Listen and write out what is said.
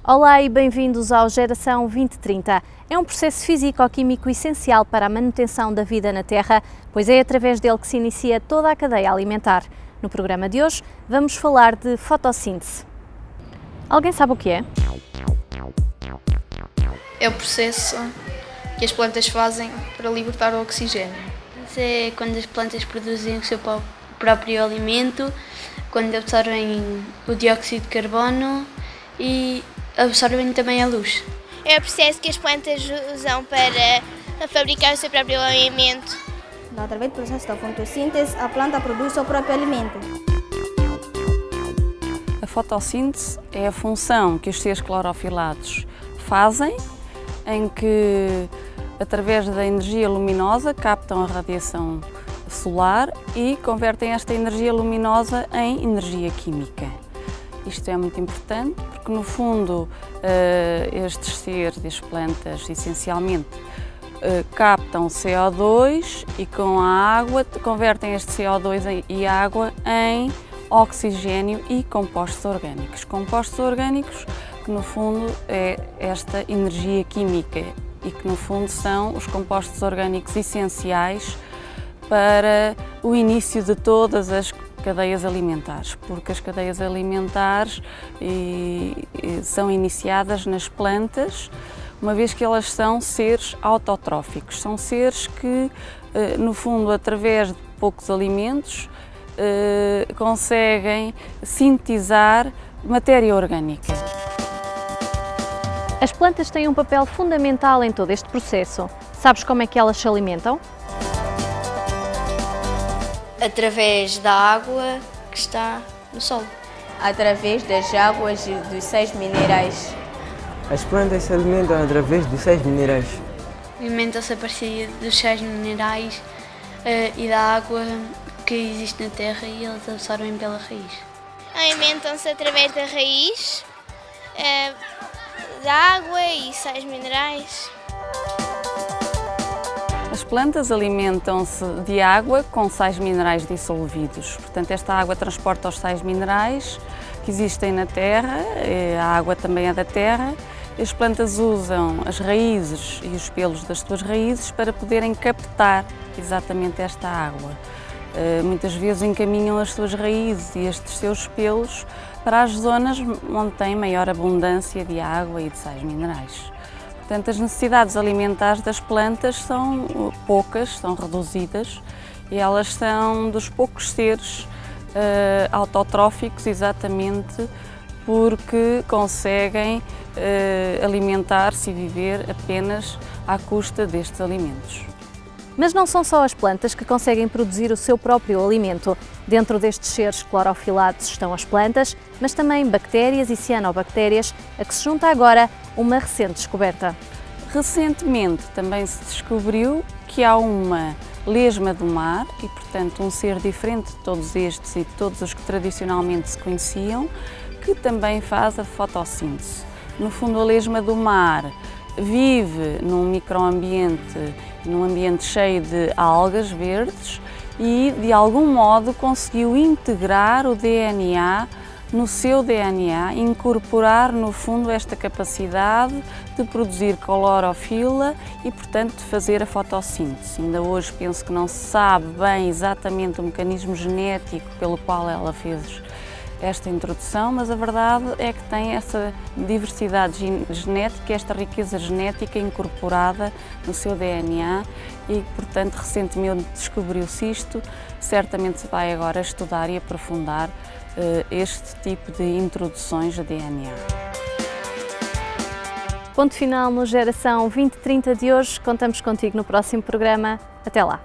Olá e bem-vindos ao Geração 2030. É um processo físico-químico essencial para a manutenção da vida na Terra, pois é através dele que se inicia toda a cadeia alimentar. No programa de hoje vamos falar de fotossíntese. Alguém sabe o que é? É o processo que as plantas fazem para libertar o oxigênio. Isso é quando as plantas produzem o seu próprio alimento, quando absorvem o dióxido de carbono e absorvem também a luz. É o processo que as plantas usam para fabricar o seu próprio alimento. Através do processo da fotossíntese, a planta produz o seu próprio alimento. A fotossíntese é a função que os seres clorofilados fazem, em que, através da energia luminosa, captam a radiação solar e convertem esta energia luminosa em energia química. Isto é muito importante porque, no fundo, estes seres, as plantas, essencialmente, captam CO2 e com a água convertem este CO2 e água em oxigênio e compostos orgânicos. Compostos orgânicos que, no fundo, é esta energia química e que, no fundo, são os compostos orgânicos essenciais para o início de todas as cadeias alimentares, porque as cadeias alimentares são iniciadas nas plantas, uma vez que elas são seres autotróficos, são seres que, no fundo, através de poucos alimentos, conseguem sintetizar matéria orgânica. As plantas têm um papel fundamental em todo este processo. Sabes como é que elas se alimentam? Através da água que está no solo. Através das águas e dos sais minerais. As plantas se alimentam através dos sais minerais. Alimentam-se a partir dos sais minerais e da água que existe na terra e eles absorvem pela raiz. Alimentam-se através da raiz, da água e sais minerais. As plantas alimentam-se de água com sais minerais dissolvidos. Portanto, esta água transporta os sais minerais que existem na terra, a água também é da terra. As plantas usam as raízes e os pelos das suas raízes para poderem captar exatamente esta água. Muitas vezes encaminham as suas raízes e estes seus pelos para as zonas onde tem maior abundância de água e de sais minerais. Portanto, as necessidades alimentares das plantas são poucas, são reduzidas e elas são dos poucos seres autotróficos exatamente porque conseguem alimentar-se e viver apenas à custa destes alimentos. Mas não são só as plantas que conseguem produzir o seu próprio alimento. Dentro destes seres clorofilados estão as plantas, mas também bactérias e cianobactérias, a que se junta agora uma recente descoberta. Recentemente também se descobriu que há uma lesma do mar e, portanto, um ser diferente de todos estes e de todos os que tradicionalmente se conheciam, que também faz a fotossíntese. No fundo, a lesma do mar vive num microambiente, num ambiente cheio de algas verdes e, de algum modo, conseguiu integrar o DNA no seu DNA, incorporar, no fundo, esta capacidade de produzir clorofila e, portanto, de fazer a fotossíntese. Ainda hoje penso que não se sabe bem exatamente o mecanismo genético pelo qual ela fez esta introdução, mas a verdade é que tem essa diversidade genética, esta riqueza genética incorporada no seu DNA e, portanto, recentemente descobriu-se isto. Certamente se vai agora estudar e aprofundar este tipo de introduções a DNA. Ponto final no Geração 2030 de hoje. Contamos contigo no próximo programa. Até lá!